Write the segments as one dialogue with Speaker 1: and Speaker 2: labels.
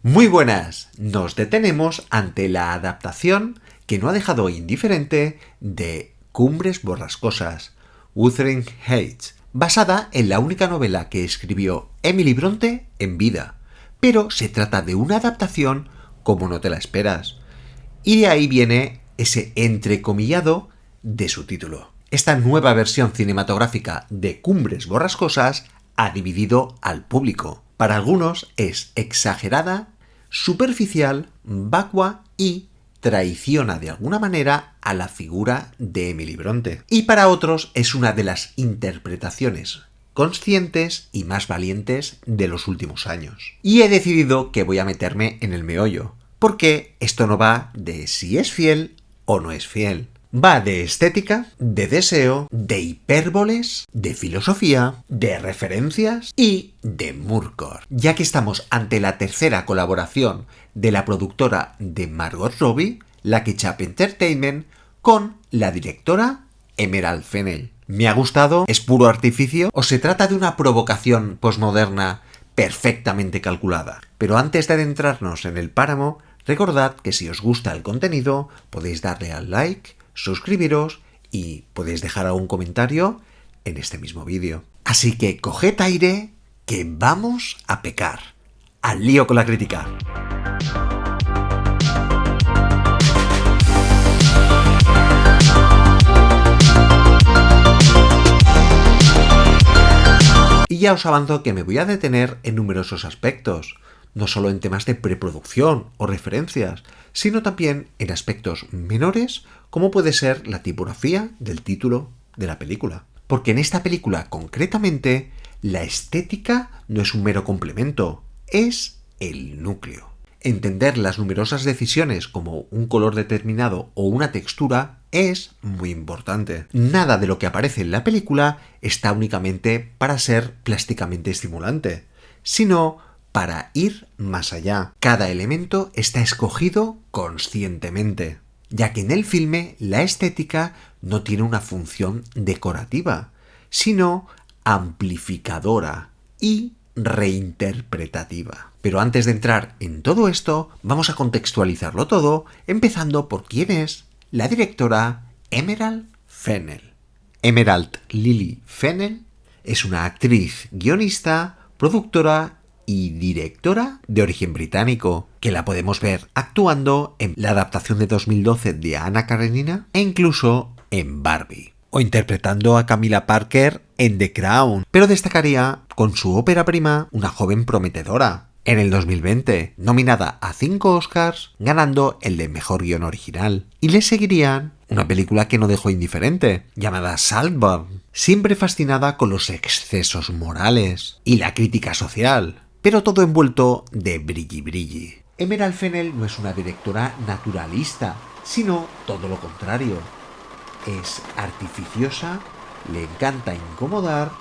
Speaker 1: Muy buenas, nos detenemos ante la adaptación que no ha dejado indiferente de Cumbres Borrascosas, Wuthering Heights, basada en la única novela que escribió Emily Bronte en vida, pero se trata de una adaptación como no te la esperas. Y de ahí viene ese entrecomillado de su título. Esta nueva versión cinematográfica de Cumbres Borrascosas ha dividido al público. Para algunos es exagerada, superficial, vacua y traiciona de alguna manera a la figura de Emily Bronte. Y para otros es una de las interpretaciones conscientes y más valientes de los últimos años. Y he decidido que voy a meterme en el meollo, porque esto no va de si es fiel o no es fiel. Va de estética, de deseo, de hipérboles, de filosofía, de referencias y de murkor. Ya que estamos ante la tercera colaboración de la productora de Margot Robbie, Lucky Chap Entertainment, con la directora Emerald Fennell. ¿Me ha gustado? ¿Es puro artificio? ¿O se trata de una provocación posmoderna perfectamente calculada? Pero antes de adentrarnos en el páramo, recordad que si os gusta el contenido, podéis darle al like, suscribiros y podéis dejar algún comentario en este mismo vídeo. Así que coged aire, que vamos a pecar. ¡Al lío con la crítica! Y ya os avanzo que me voy a detener en numerosos aspectos, no solo en temas de preproducción o referencias, sino también en aspectos menores, como puede ser la tipografía del título de la película. Porque en esta película, concretamente, la estética no es un mero complemento, es el núcleo. Entender las numerosas decisiones como un color determinado o una textura es muy importante. Nada de lo que aparece en la película está únicamente para ser plásticamente estimulante, sino para ir más allá. Cada elemento está escogido conscientemente, ya que en el filme la estética no tiene una función decorativa, sino amplificadora y reinterpretativa. Pero antes de entrar en todo esto, vamos a contextualizarlo todo, empezando por quién es la directora Emerald Fennell. Emerald Lily Fennell es una actriz, guionista, productora y directora de origen británico, que la podemos ver actuando en la adaptación de 2012 de Anna Karenina e incluso en Barbie, o interpretando a Camilla Parker en The Crown, pero destacaría con su ópera prima Una joven prometedora, en el 2020, nominada a 5 Oscars, ganando el de Mejor Guión Original. Y le seguirían una película que no dejó indiferente, llamada Saltburn, siempre fascinada con los excesos morales y la crítica social, pero todo envuelto de brilli-brilli. Emerald Fennell no es una directora naturalista, sino todo lo contrario. Es artificiosa, le encanta incomodar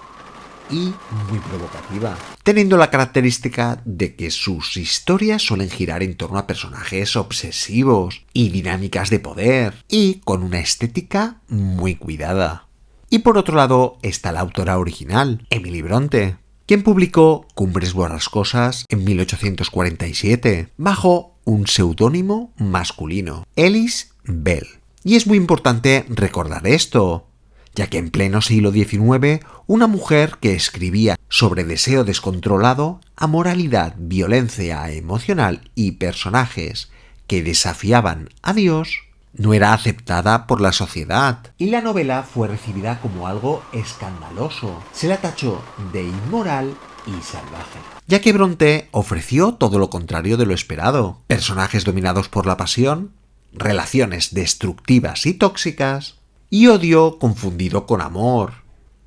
Speaker 1: y muy provocativa, teniendo la característica de que sus historias suelen girar en torno a personajes obsesivos y dinámicas de poder, y con una estética muy cuidada. Y por otro lado está la autora original, Emily Bronte, quien publicó Cumbres Borrascosas en 1847, bajo un seudónimo masculino, Alice Bell. Y es muy importante recordar esto, ya que en pleno siglo XIX, una mujer que escribía sobre deseo descontrolado, amoralidad, violencia emocional y personajes que desafiaban a Dios, no era aceptada por la sociedad. Y la novela fue recibida como algo escandaloso. Se la tachó de inmoral y salvaje, ya que Bronte ofreció todo lo contrario de lo esperado. Personajes dominados por la pasión, relaciones destructivas y tóxicas, y odio confundido con amor,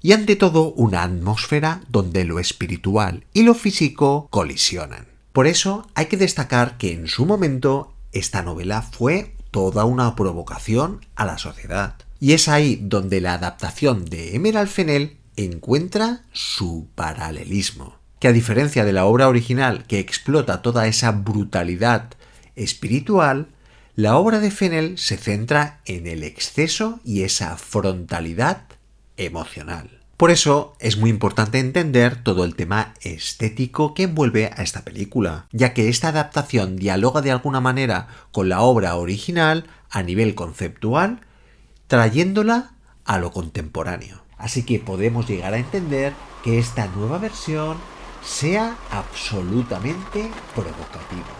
Speaker 1: y ante todo una atmósfera donde lo espiritual y lo físico colisionan. Por eso hay que destacar que en su momento esta novela fue toda una provocación a la sociedad. Y es ahí donde la adaptación de Emerald Fennell encuentra su paralelismo, que a diferencia de la obra original que explota toda esa brutalidad espiritual, la obra de Fennell se centra en el exceso y esa frontalidad emocional. Por eso es muy importante entender todo el tema estético que envuelve a esta película, ya que esta adaptación dialoga de alguna manera con la obra original a nivel conceptual, trayéndola a lo contemporáneo. Así que podemos llegar a entender que esta nueva versión sea absolutamente provocativa,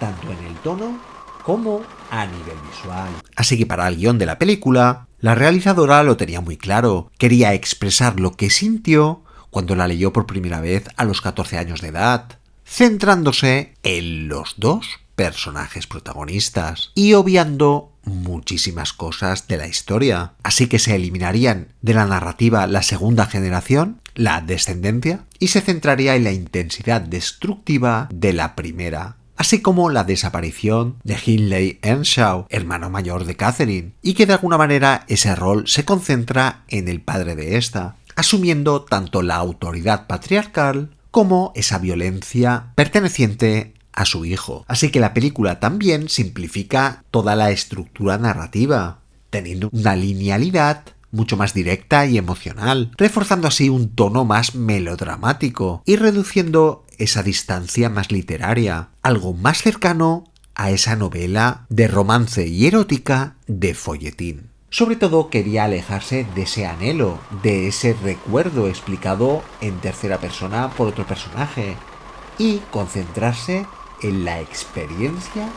Speaker 1: tanto en el tono como a nivel visual. Así que para el guión de la película, la realizadora lo tenía muy claro. Quería expresar lo que sintió cuando la leyó por primera vez a los 14 años de edad, centrándose en los dos personajes protagonistas y obviando muchísimas cosas de la historia. Así que se eliminarían de la narrativa la segunda generación, la descendencia, y se centraría en la intensidad destructiva de la primera, así como la desaparición de Hindley Earnshaw, hermano mayor de Catherine, y que de alguna manera ese rol se concentra en el padre de esta, asumiendo tanto la autoridad patriarcal como esa violencia perteneciente a su hijo. Así que la película también simplifica toda la estructura narrativa, teniendo una linealidad mucho más directa y emocional, reforzando así un tono más melodramático y reduciendo esa distancia más literaria, algo más cercano a esa novela de romance y erótica de folletín. Sobre todo quería alejarse de ese anhelo, de ese recuerdo explicado en tercera persona por otro personaje y concentrarse en la experiencia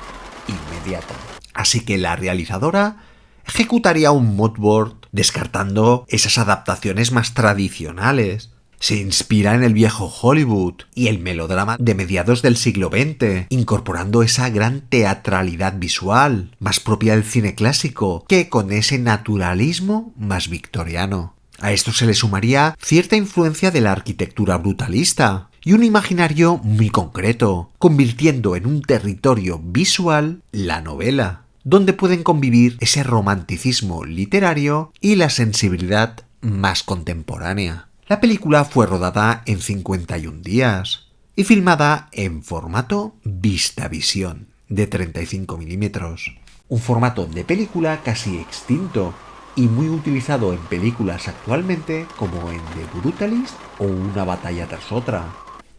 Speaker 1: inmediata. Así que la realizadora ejecutaría un mood board descartando esas adaptaciones más tradicionales. Se inspira en el viejo Hollywood y el melodrama de mediados del siglo XX, incorporando esa gran teatralidad visual, más propia del cine clásico, que con ese naturalismo más victoriano. A esto se le sumaría cierta influencia de la arquitectura brutalista y un imaginario muy concreto, convirtiendo en un territorio visual la novela, donde pueden convivir ese romanticismo literario y la sensibilidad más contemporánea. La película fue rodada en 51 días y filmada en formato VistaVision de 35 milímetros, un formato de película casi extinto y muy utilizado en películas actualmente como en The Brutalist o Una batalla tras otra,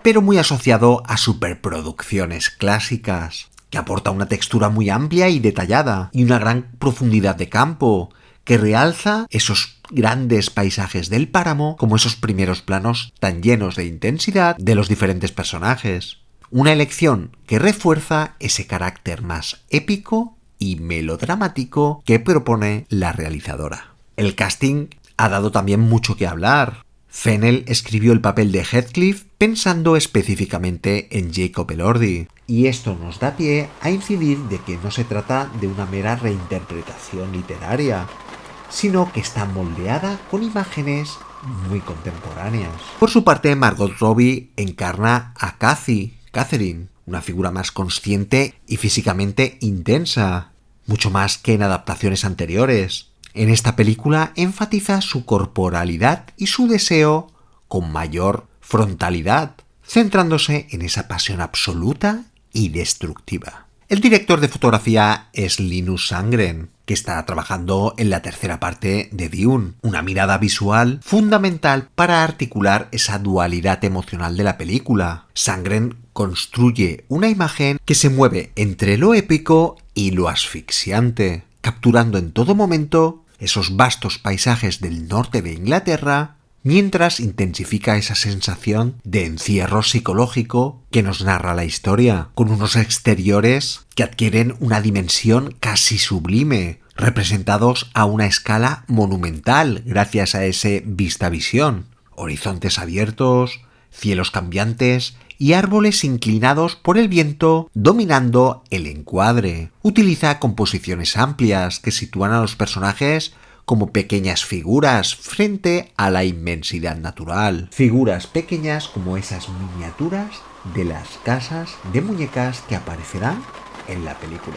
Speaker 1: pero muy asociado a superproducciones clásicas, que aporta una textura muy amplia y detallada y una gran profundidad de campo, que realza esos grandes paisajes del páramo como esos primeros planos tan llenos de intensidad de los diferentes personajes. Una elección que refuerza ese carácter más épico y melodramático que propone la realizadora. El casting ha dado también mucho que hablar. Fennell escribió el papel de Heathcliff pensando específicamente en Jacob Elordi, y esto nos da pie a incidir de que no se trata de una mera reinterpretación literaria, sino que está moldeada con imágenes muy contemporáneas. Por su parte, Margot Robbie encarna a Catherine, una figura más consciente y físicamente intensa, mucho más que en adaptaciones anteriores. En esta película enfatiza su corporalidad y su deseo con mayor frontalidad, centrándose en esa pasión absoluta y destructiva. El director de fotografía es Linus Sandgren, que está trabajando en la tercera parte de Dune, una mirada visual fundamental para articular esa dualidad emocional de la película. Sandgren construye una imagen que se mueve entre lo épico y lo asfixiante, capturando en todo momento esos vastos paisajes del norte de Inglaterra, mientras intensifica esa sensación de encierro psicológico que nos narra la historia, con unos exteriores que adquieren una dimensión casi sublime, representados a una escala monumental gracias a ese VistaVision. Horizontes abiertos, cielos cambiantes y árboles inclinados por el viento dominando el encuadre. Utiliza composiciones amplias que sitúan a los personajes como pequeñas figuras frente a la inmensidad natural. Figuras pequeñas como esas miniaturas de las casas de muñecas que aparecerán en la película.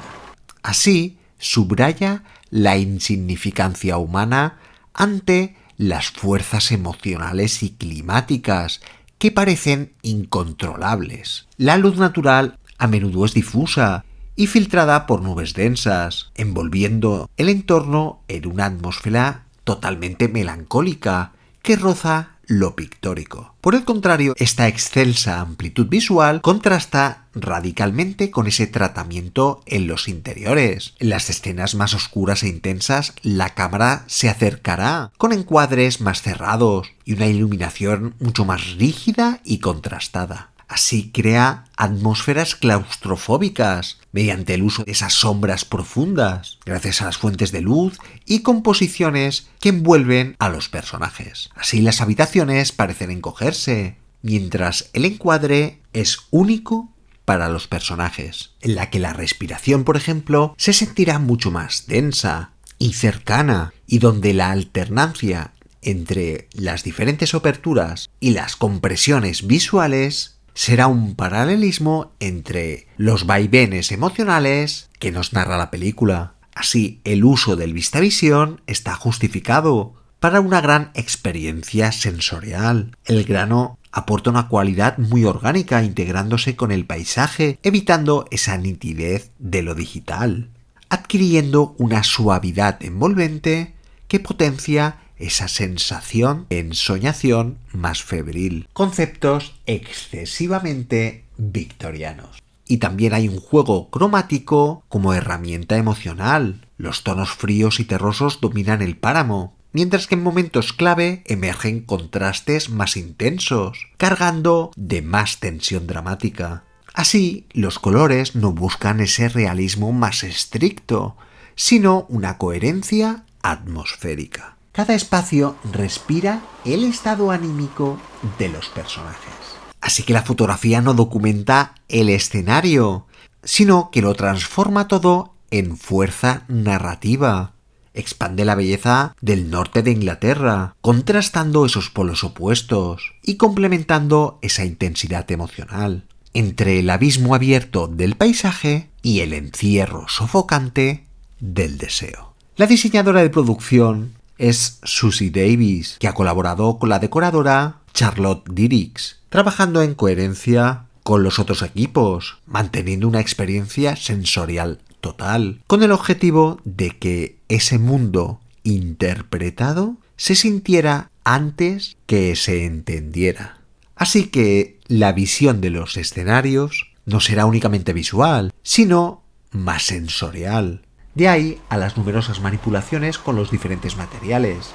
Speaker 1: Así, subraya la insignificancia humana ante las fuerzas emocionales y climáticas que parecen incontrolables. La luz natural a menudo es difusa y filtrada por nubes densas, envolviendo el entorno en una atmósfera totalmente melancólica que roza lo pictórico. Por el contrario, esta excelsa amplitud visual contrasta radicalmente con ese tratamiento en los interiores. En las escenas más oscuras e intensas, la cámara se acercará con encuadres más cerrados y una iluminación mucho más rígida y contrastada. Así crea atmósferas claustrofóbicas mediante el uso de esas sombras profundas, gracias a las fuentes de luz y composiciones que envuelven a los personajes. Así las habitaciones parecen encogerse, mientras el encuadre es único para los personajes, en la que la respiración, por ejemplo, se sentirá mucho más densa y cercana, y donde la alternancia entre las diferentes aperturas y las compresiones visuales será un paralelismo entre los vaivenes emocionales que nos narra la película. Así, el uso del VistaVision está justificado para una gran experiencia sensorial. El grano aporta una cualidad muy orgánica integrándose con el paisaje, evitando esa nitidez de lo digital, adquiriendo una suavidad envolvente que potencia esa sensación de ensoñación más febril. Conceptos excesivamente victorianos. Y también hay un juego cromático como herramienta emocional. Los tonos fríos y terrosos dominan el páramo, mientras que en momentos clave emergen contrastes más intensos, cargando de más tensión dramática. Así, los colores no buscan ese realismo más estricto, sino una coherencia atmosférica. Cada espacio respira el estado anímico de los personajes. Así que la fotografía no documenta el escenario, sino que lo transforma todo en fuerza narrativa. Expande la belleza del norte de Inglaterra, contrastando esos polos opuestos y complementando esa intensidad emocional entre el abismo abierto del paisaje y el encierro sofocante del deseo. La diseñadora de producción es Susie Davis, que ha colaborado con la decoradora Charlotte Dirks, trabajando en coherencia con los otros equipos, manteniendo una experiencia sensorial total, con el objetivo de que ese mundo interpretado se sintiera antes que se entendiera. Así que la visión de los escenarios no será únicamente visual, sino más sensorial. De ahí a las numerosas manipulaciones con los diferentes materiales,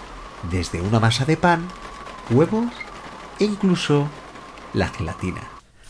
Speaker 1: desde una masa de pan, huevos e incluso la gelatina.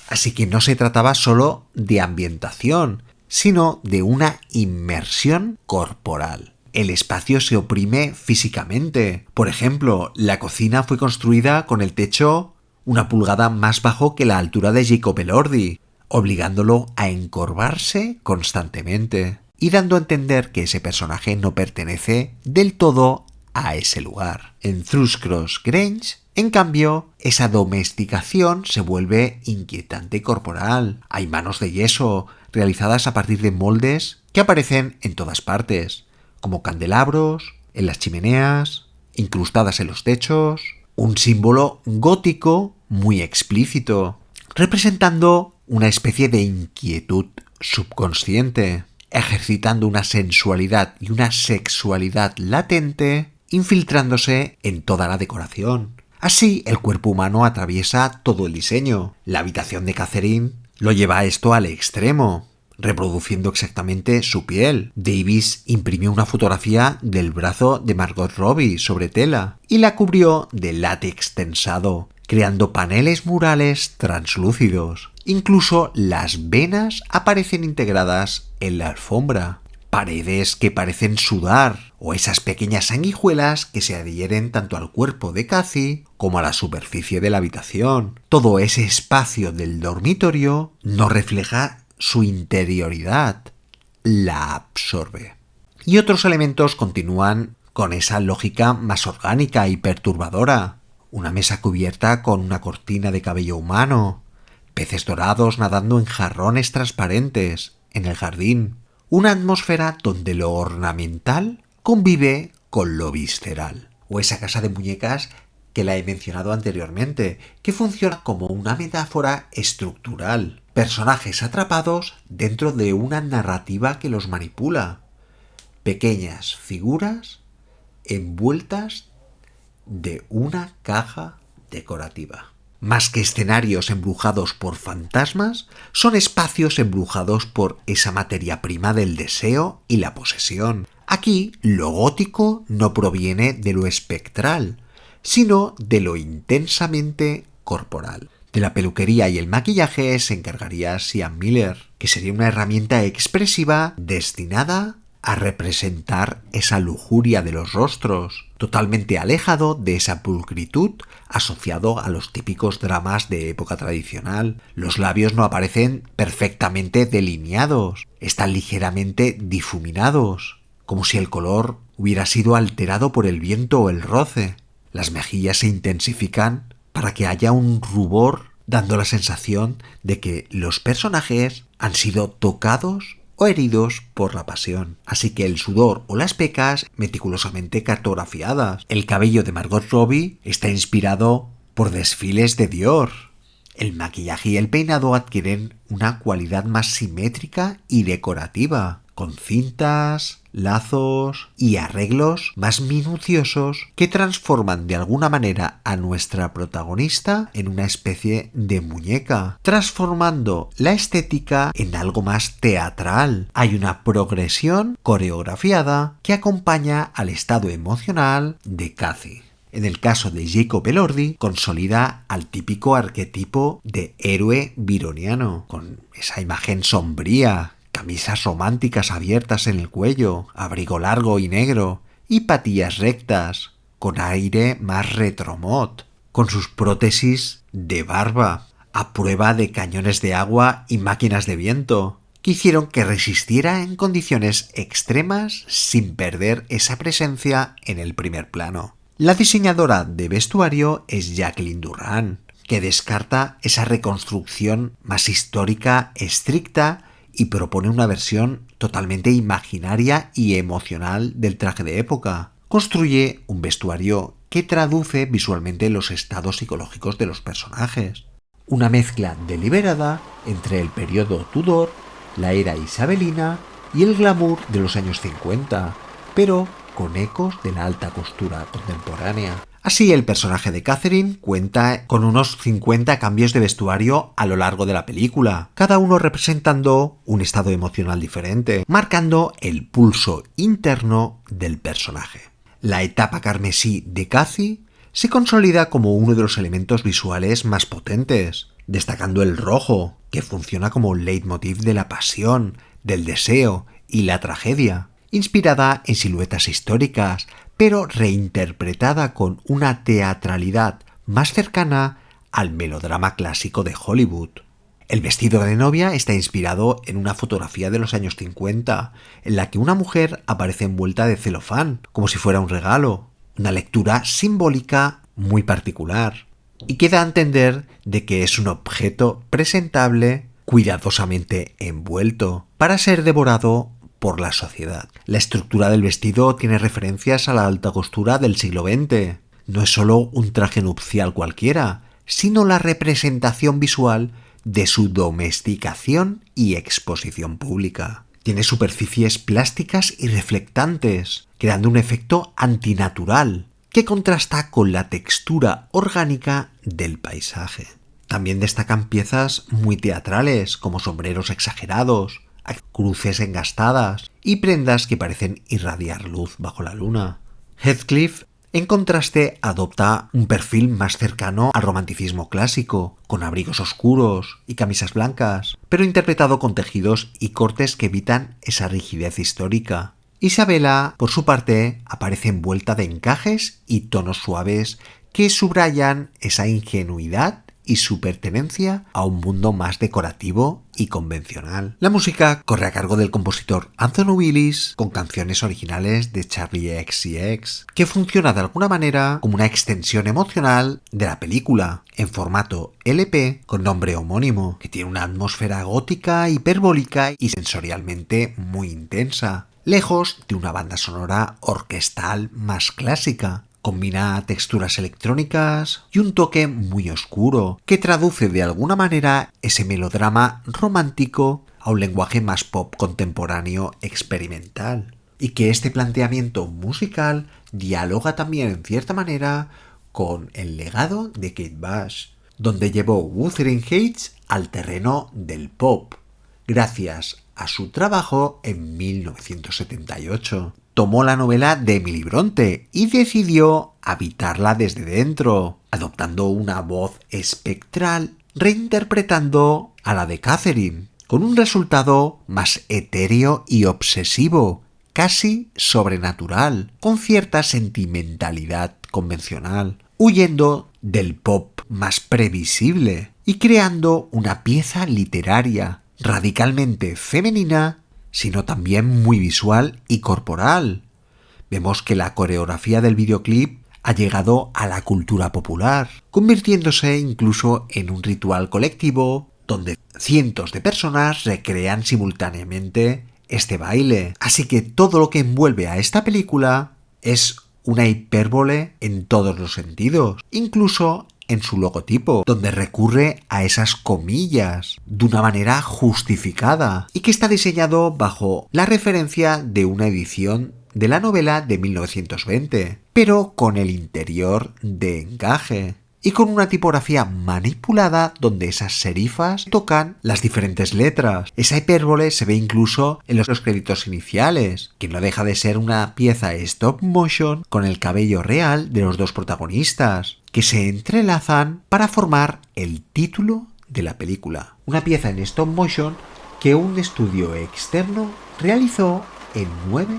Speaker 1: Así que no se trataba solo de ambientación, sino de una inmersión corporal. El espacio se oprime físicamente. Por ejemplo, la cocina fue construida con el techo una pulgada más bajo que la altura de Jacob Elordi, obligándolo a encorvarse constantemente y dando a entender que ese personaje no pertenece del todo a ese lugar. En Thrushcross Grange, en cambio, esa domesticación se vuelve inquietante y corporal. Hay manos de yeso realizadas a partir de moldes que aparecen en todas partes, como candelabros, en las chimeneas, incrustadas en los techos, un símbolo gótico muy explícito, representando una especie de inquietud subconsciente, ejercitando una sensualidad y una sexualidad latente, infiltrándose en toda la decoración. Así, el cuerpo humano atraviesa todo el diseño. La habitación de Catherine lo lleva a esto al extremo, reproduciendo exactamente su piel. Davis imprimió una fotografía del brazo de Margot Robbie sobre tela y la cubrió de látex tensado, creando paneles murales translúcidos. Incluso las venas aparecen integradas en la alfombra. Paredes que parecen sudar, o esas pequeñas sanguijuelas que se adhieren tanto al cuerpo de Cathy como a la superficie de la habitación. Todo ese espacio del dormitorio no refleja su interioridad, la absorbe. Y otros elementos continúan con esa lógica más orgánica y perturbadora. Una mesa cubierta con una cortina de cabello humano, peces dorados nadando en jarrones transparentes en el jardín. Una atmósfera donde lo ornamental convive con lo visceral. O esa casa de muñecas que la he mencionado anteriormente, que funciona como una metáfora estructural. Personajes atrapados dentro de una narrativa que los manipula. Pequeñas figuras envueltas de una caja decorativa. Más que escenarios embrujados por fantasmas, son espacios embrujados por esa materia prima del deseo y la posesión. Aquí, lo gótico no proviene de lo espectral, sino de lo intensamente corporal. De la peluquería y el maquillaje se encargaría Sian Miller, que sería una herramienta expresiva destinada a representar esa lujuria de los rostros, totalmente alejado de esa pulcritud asociado a los típicos dramas de época tradicional. Los labios no aparecen perfectamente delineados, están ligeramente difuminados, como si el color hubiera sido alterado por el viento o el roce. Las mejillas se intensifican para que haya un rubor, dando la sensación de que los personajes han sido tocados o heridos por la pasión. Así que el sudor o las pecas meticulosamente cartografiadas. El cabello de Margot Robbie está inspirado por desfiles de Dior. El maquillaje y el peinado adquieren una cualidad más simétrica y decorativa, con cintas, lazos y arreglos más minuciosos que transforman de alguna manera a nuestra protagonista en una especie de muñeca, transformando la estética en algo más teatral. Hay una progresión coreografiada que acompaña al estado emocional de Cathy. En el caso de Jacob Elordi, consolida al típico arquetipo de héroe byroniano, con esa imagen sombría, camisas románticas abiertas en el cuello, abrigo largo y negro, y patillas rectas, con aire más retromod, con sus prótesis de barba, a prueba de cañones de agua y máquinas de viento, que hicieron que resistiera en condiciones extremas sin perder esa presencia en el primer plano. La diseñadora de vestuario es Jacqueline Durran, que descarta esa reconstrucción más histórica estricta y propone una versión totalmente imaginaria y emocional del traje de época. Construye un vestuario que traduce visualmente los estados psicológicos de los personajes. Una mezcla deliberada entre el periodo Tudor, la era isabelina y el glamour de los años 50, pero con ecos de la alta costura contemporánea. Así, el personaje de Catherine cuenta con unos 50 cambios de vestuario a lo largo de la película, cada uno representando un estado emocional diferente, marcando el pulso interno del personaje. La etapa carmesí de Cathy se consolida como uno de los elementos visuales más potentes, destacando el rojo, que funciona como leitmotiv de la pasión, del deseo y la tragedia, inspirada en siluetas históricas, pero reinterpretada con una teatralidad más cercana al melodrama clásico de Hollywood. El vestido de novia está inspirado en una fotografía de los años 50, en la que una mujer aparece envuelta de celofán, como si fuera un regalo, una lectura simbólica muy particular, y que da a entender de que es un objeto presentable, cuidadosamente envuelto, para ser devorado por la sociedad. La estructura del vestido tiene referencias a la alta costura del siglo XX. No es solo un traje nupcial cualquiera, sino la representación visual de su domesticación y exposición pública. Tiene superficies plásticas y reflectantes, creando un efecto antinatural que contrasta con la textura orgánica del paisaje. También destacan piezas muy teatrales, como sombreros exagerados, cruces engastadas y prendas que parecen irradiar luz bajo la luna. Heathcliff, en contraste, adopta un perfil más cercano al romanticismo clásico, con abrigos oscuros y camisas blancas, pero interpretado con tejidos y cortes que evitan esa rigidez histórica. Isabella, por su parte, aparece envuelta de encajes y tonos suaves que subrayan esa ingenuidad y su pertenencia a un mundo más decorativo y convencional. La música corre a cargo del compositor Anthony Willis, con canciones originales de Charlie XCX, que funciona de alguna manera como una extensión emocional de la película, en formato LP con nombre homónimo, que tiene una atmósfera gótica, hiperbólica y sensorialmente muy intensa, lejos de una banda sonora orquestal más clásica. Combina texturas electrónicas y un toque muy oscuro que traduce de alguna manera ese melodrama romántico a un lenguaje más pop contemporáneo experimental. y que este planteamiento musical dialoga también en cierta manera con el legado de Kate Bush, donde llevó Wuthering Heights al terreno del pop, gracias a su trabajo en 1978. Tomó la novela de Emily Bronte y decidió habitarla desde dentro, adoptando una voz espectral, reinterpretando a la de Catherine, con un resultado más etéreo y obsesivo, casi sobrenatural, con cierta sentimentalidad convencional, huyendo del pop más previsible y creando una pieza literaria radicalmente femenina, sino también muy visual y corporal. Vemos que la coreografía del videoclip ha llegado a la cultura popular, convirtiéndose incluso en un ritual colectivo donde cientos de personas recrean simultáneamente este baile. Así que todo lo que envuelve a esta película es una hipérbole en todos los sentidos, incluso en su logotipo, donde recurre a esas comillas de una manera justificada y que está diseñado bajo la referencia de una edición de la novela de 1920, pero con el interior de encaje y con una tipografía manipulada donde esas serifas tocan las diferentes letras. Esa hipérbole se ve incluso en los créditos iniciales, que no deja de ser una pieza stop motion con el cabello real de los dos protagonistas, que se entrelazan para formar el título de la película. Una pieza en stop motion que un estudio externo realizó en 9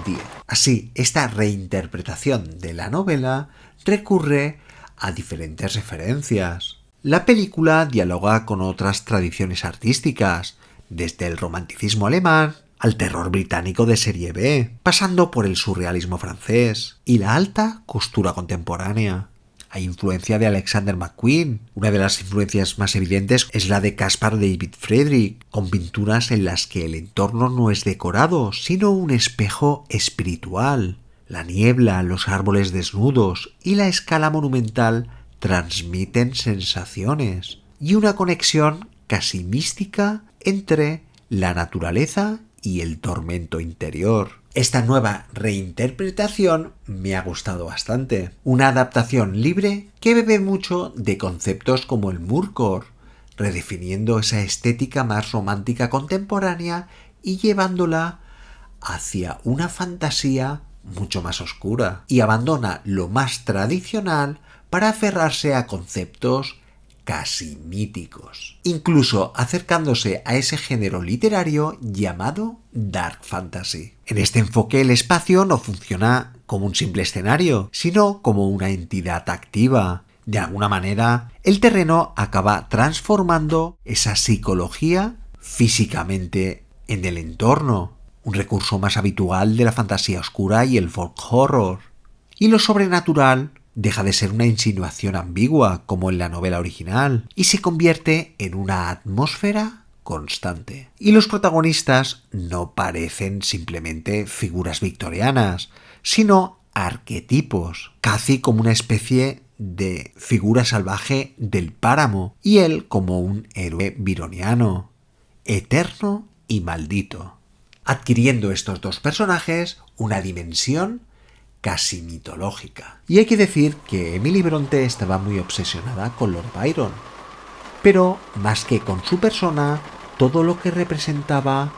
Speaker 1: días. Así, esta reinterpretación de la novela recurre a diferentes referencias. La película dialoga con otras tradiciones artísticas, desde el romanticismo alemán al terror británico de serie B, pasando por el surrealismo francés y la alta costura contemporánea. Hay influencia de Alexander McQueen. Una de las influencias más evidentes es la de Caspar David Friedrich, con pinturas en las que el entorno no es decorado, sino un espejo espiritual. La niebla, los árboles desnudos y la escala monumental transmiten sensaciones y una conexión casi mística entre la naturaleza y el tormento interior. Esta nueva reinterpretación me ha gustado bastante. Una adaptación libre que bebe mucho de conceptos como el Moorcore, redefiniendo esa estética más romántica contemporánea y llevándola hacia una fantasía mucho más oscura, y abandona lo más tradicional para aferrarse a conceptos casi míticos, incluso acercándose a ese género literario llamado Dark Fantasy. En este enfoque el espacio no funciona como un simple escenario, sino como una entidad activa. De alguna manera, el terreno acaba transformando esa psicología físicamente en el entorno, un recurso más habitual de la fantasía oscura y el folk horror. Y lo sobrenatural deja de ser una insinuación ambigua como en la novela original y se convierte en una atmósfera constante. Y los protagonistas no parecen simplemente figuras victorianas, sino arquetipos, casi como una especie de figura salvaje del páramo, y él como un héroe byroniano, eterno y maldito, adquiriendo estos dos personajes una dimensión casi mitológica. Y hay que decir que Emily Bronte estaba muy obsesionada con Lord Byron, pero más que con su persona, todo lo que representaba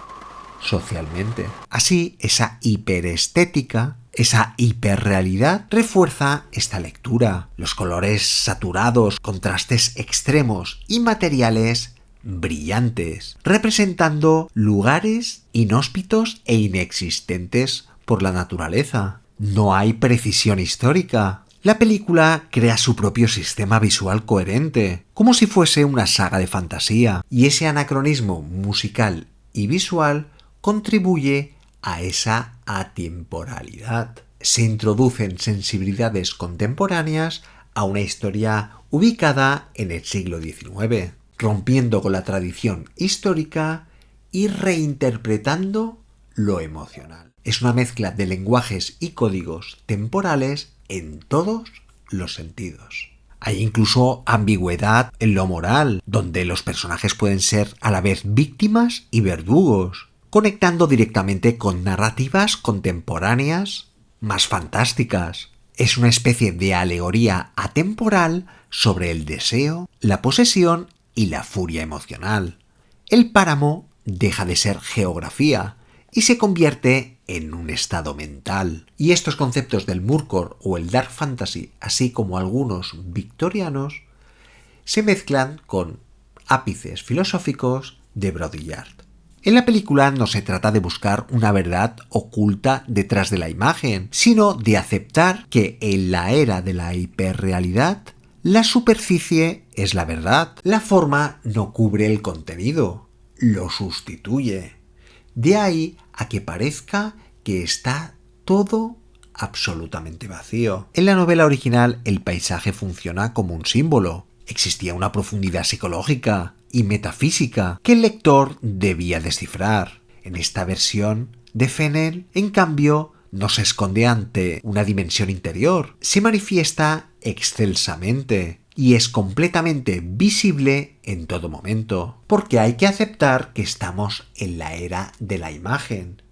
Speaker 1: socialmente. Así, esa hiperestética, esa hiperrealidad refuerza esta lectura. Los colores saturados, contrastes extremos y materiales brillantes, representando lugares inhóspitos e inexistentes por la naturaleza. No hay precisión histórica. La película crea su propio sistema visual coherente, como si fuese una saga de fantasía, y ese anacronismo musical y visual contribuye a esa atemporalidad. Se introducen sensibilidades contemporáneas a una historia ubicada en el siglo XIX, rompiendo con la tradición histórica y reinterpretando lo emocional. Es una mezcla de lenguajes y códigos temporales en todos los sentidos. Hay incluso ambigüedad en lo moral, donde los personajes pueden ser a la vez víctimas y verdugos, conectando directamente con narrativas contemporáneas más fantásticas. Es una especie de alegoría atemporal sobre el deseo, la posesión y la furia emocional. El páramo deja de ser geografía y se convierte en un estado mental. Y estos conceptos del Murkor o el Dark Fantasy, así como algunos victorianos, se mezclan con ápices filosóficos de Baudrillard. En la película no se trata de buscar una verdad oculta detrás de la imagen, sino de aceptar que en la era de la hiperrealidad, la superficie es la verdad. La forma no cubre el contenido, lo sustituye. De ahí a que parezca que está todo absolutamente vacío. En la novela original, el paisaje funciona como un símbolo. Existía una profundidad psicológica y metafísica que el lector debía descifrar. En esta versión de Fennell, en cambio, no se esconde ante una dimensión interior, se manifiesta excelsamente y es completamente visible en todo momento, porque hay que aceptar que estamos en la era de la imagen,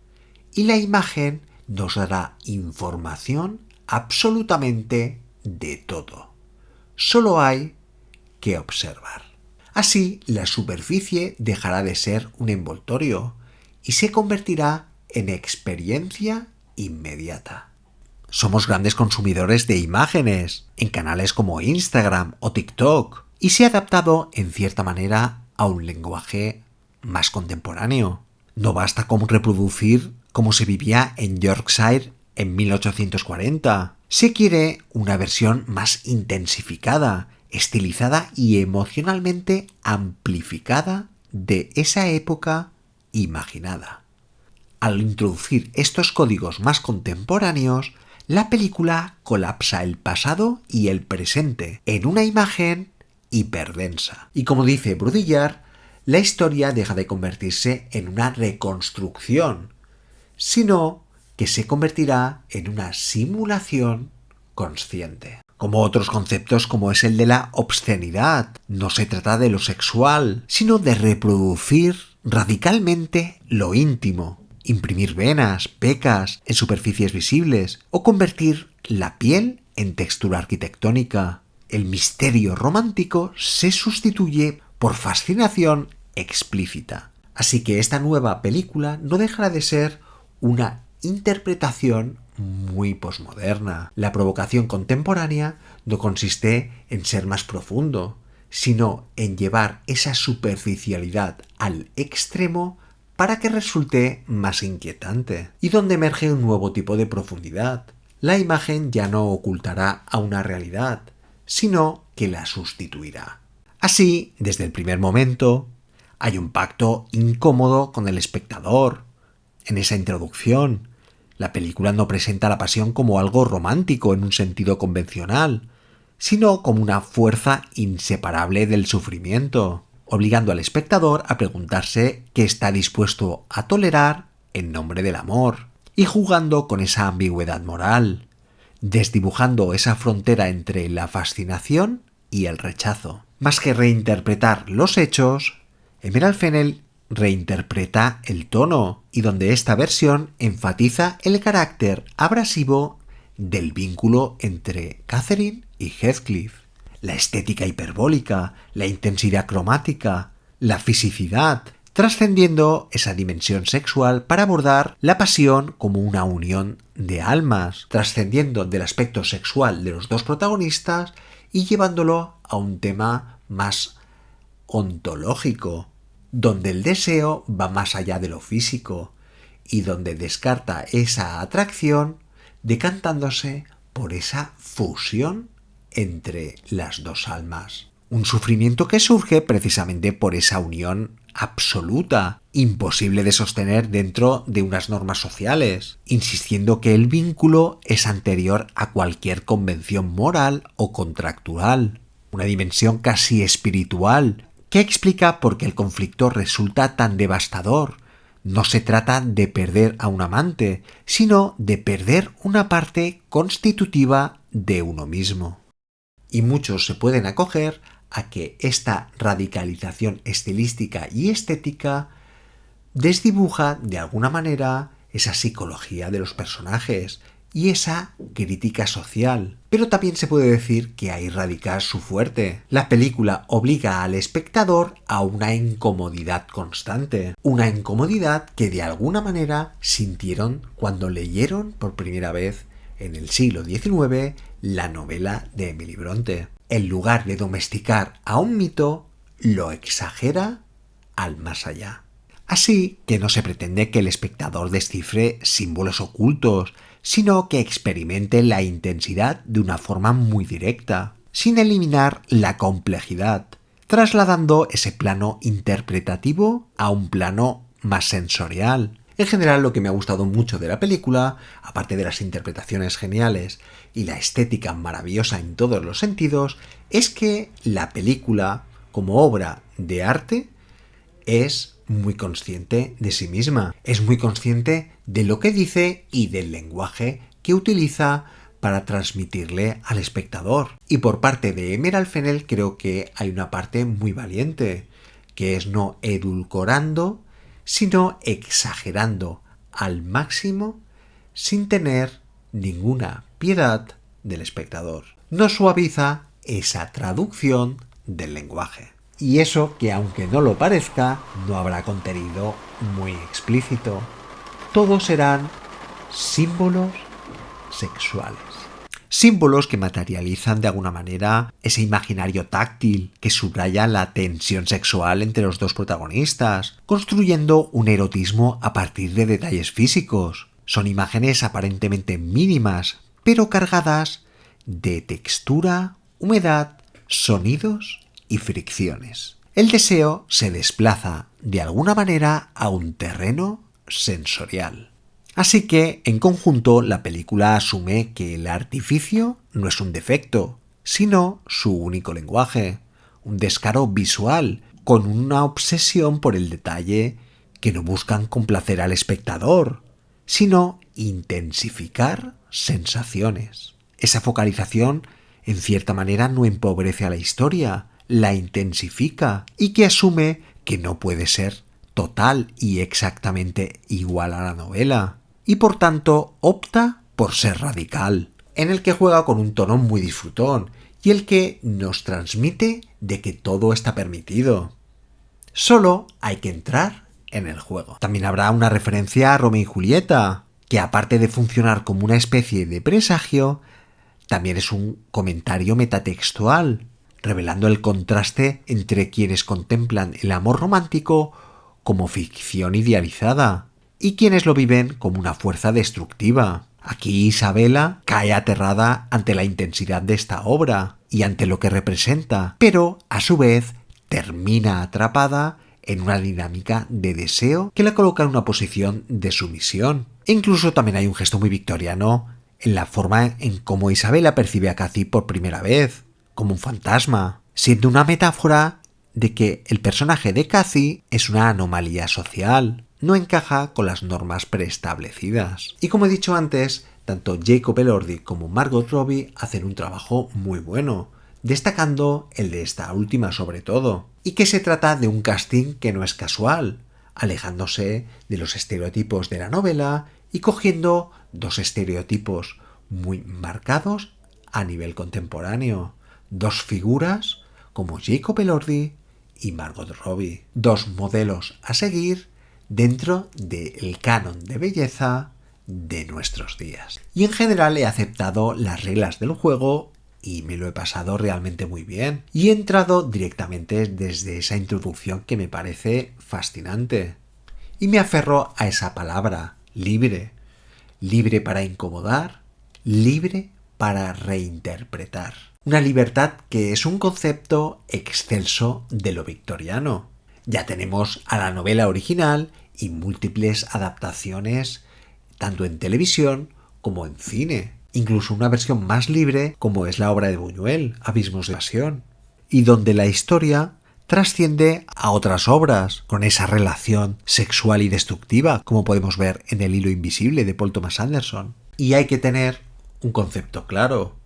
Speaker 1: y la imagen nos dará información absolutamente de todo. Solo hay que observar. Así, la superficie dejará de ser un envoltorio y se convertirá en experiencia inmediata. Somos grandes consumidores de imágenes en canales como Instagram o TikTok y se ha adaptado en cierta manera a un lenguaje más contemporáneo. No basta con reproducir cómo se vivía en Yorkshire en 1840. Se quiere una versión más intensificada, estilizada y emocionalmente amplificada de esa época imaginada. Al introducir estos códigos más contemporáneos, la película colapsa el pasado y el presente en una imagen hiperdensa. Y como dice Baudrillard, la historia deja de convertirse en una reconstrucción, sino que se convertirá en una simulación consciente. Como otros conceptos como es el de la obscenidad, no se trata de lo sexual, sino de reproducir radicalmente lo íntimo, imprimir venas, pecas en superficies visibles o convertir la piel en textura arquitectónica. El misterio romántico se sustituye por fascinación explícita. Así que esta nueva película no dejará de ser una interpretación muy posmoderna. La provocación contemporánea no consiste en ser más profundo, sino en llevar esa superficialidad al extremo para que resulte más inquietante, y donde emerge un nuevo tipo de profundidad. La imagen ya no ocultará a una realidad, sino que la sustituirá. Así, desde el primer momento, hay un pacto incómodo con el espectador. En esa introducción, la película no presenta la pasión como algo romántico en un sentido convencional, sino como una fuerza inseparable del sufrimiento, obligando al espectador a preguntarse qué está dispuesto a tolerar en nombre del amor, y jugando con esa ambigüedad moral, desdibujando esa frontera entre la fascinación y el rechazo. Más que reinterpretar los hechos, Emerald Fennell reinterpreta el tono, y donde esta versión enfatiza el carácter abrasivo del vínculo entre Catherine y Heathcliff, la estética hiperbólica, la intensidad cromática, la fisicidad, trascendiendo esa dimensión sexual para abordar la pasión como una unión de almas, trascendiendo del aspecto sexual de los dos protagonistas y llevándolo a un tema más ontológico, donde el deseo va más allá de lo físico y donde descarta esa atracción decantándose por esa fusión entre las dos almas. Un sufrimiento que surge precisamente por esa unión absoluta, imposible de sostener dentro de unas normas sociales, insistiendo que el vínculo es anterior a cualquier convención moral o contractual, una dimensión casi espiritual que explica por qué el conflicto resulta tan devastador. No se trata de perder a un amante, sino de perder una parte constitutiva de uno mismo. Y muchos se pueden acoger a que esta radicalización estilística y estética desdibuja de alguna manera esa psicología de los personajes y esa crítica social. Pero también se puede decir que ahí radica su fuerte. La película obliga al espectador a una incomodidad constante. Una incomodidad que de alguna manera sintieron cuando leyeron por primera vez en el siglo XIX la novela de Emily Bronte. En lugar de domesticar a un mito, lo exagera al más allá. Así que no se pretende que el espectador descifre símbolos ocultos, sino que experimente la intensidad de una forma muy directa, sin eliminar la complejidad, trasladando ese plano interpretativo a un plano más sensorial. En general, lo que me ha gustado mucho de la película, aparte de las interpretaciones geniales y la estética maravillosa en todos los sentidos, es que la película, como obra de arte, es muy consciente de sí misma, es muy consciente de lo que dice y del lenguaje que utiliza para transmitirle al espectador. Y por parte de Emerald Fennell creo que hay una parte muy valiente, que es no edulcorando, sino exagerando al máximo sin tener ninguna piedad del espectador. No suaviza esa traducción del lenguaje. Y eso que aunque no lo parezca, no habrá contenido muy explícito. Todos serán símbolos sexuales. Símbolos que materializan de alguna manera ese imaginario táctil que subraya la tensión sexual entre los dos protagonistas, construyendo un erotismo a partir de detalles físicos. Son imágenes aparentemente mínimas, pero cargadas de textura, humedad, sonidos y fricciones. El deseo se desplaza de alguna manera a un terreno sensorial. Así que, en conjunto, la película asume que el artificio no es un defecto, sino su único lenguaje, un descaro visual, con una obsesión por el detalle que no buscan complacer al espectador, sino intensificar sensaciones. Esa focalización, en cierta manera, no empobrece a la historia, la intensifica y que asume que no puede ser total y exactamente igual a la novela, y por tanto opta por ser radical, en el que juega con un tono muy disfrutón y el que nos transmite de que todo está permitido. Solo hay que entrar en el juego. También habrá una referencia a Romeo y Julieta, que aparte de funcionar como una especie de presagio, también es un comentario metatextual, revelando el contraste entre quienes contemplan el amor romántico como ficción idealizada y quienes lo viven como una fuerza destructiva. Aquí Isabela cae aterrada ante la intensidad de esta obra y ante lo que representa, pero a su vez termina atrapada en una dinámica de deseo que la coloca en una posición de sumisión. E incluso también hay un gesto muy victoriano en la forma en cómo Isabela percibe a Cathy por primera vez, como un fantasma, siendo una metáfora de que el personaje de Cathy es una anomalía social, no encaja con las normas preestablecidas. Y como he dicho antes, tanto Jacob Elordi como Margot Robbie hacen un trabajo muy bueno, destacando el de esta última sobre todo, y que se trata de un casting que no es casual, alejándose de los estereotipos de la novela y cogiendo dos estereotipos muy marcados a nivel contemporáneo, dos figuras como Jacob Elordi y Margot Robbie, dos modelos a seguir dentro del canon de belleza de nuestros días. Y en general he aceptado las reglas del juego y me lo he pasado realmente muy bien. Y he entrado directamente desde esa introducción que me parece fascinante. Y me aferro a esa palabra, libre. Libre para incomodar, libre para reinterpretar. Una libertad que es un concepto excelso de lo victoriano. Ya tenemos a la novela original y múltiples adaptaciones tanto en televisión como en cine. Incluso una versión más libre como es la obra de Buñuel, Abismos de Pasión, y donde la historia trasciende a otras obras con esa relación sexual y destructiva, como podemos ver en El hilo invisible de Paul Thomas Anderson. Y hay que tener un concepto claro.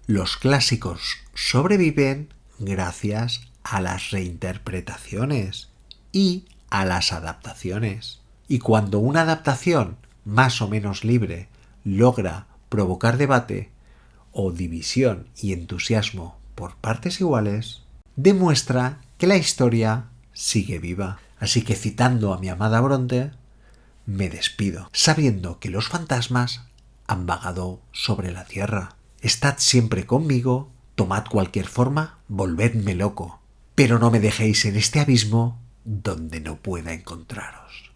Speaker 1: Los clásicos sobreviven gracias a las reinterpretaciones y a las adaptaciones. Y cuando una adaptación más o menos libre logra provocar debate o división y entusiasmo por partes iguales, demuestra que la historia sigue viva. Así que, citando a mi amada Bronte, me despido, sabiendo que los fantasmas han vagado sobre la tierra. Estad siempre conmigo, tomad cualquier forma, volvedme loco, pero no me dejéis en este abismo donde no pueda encontraros.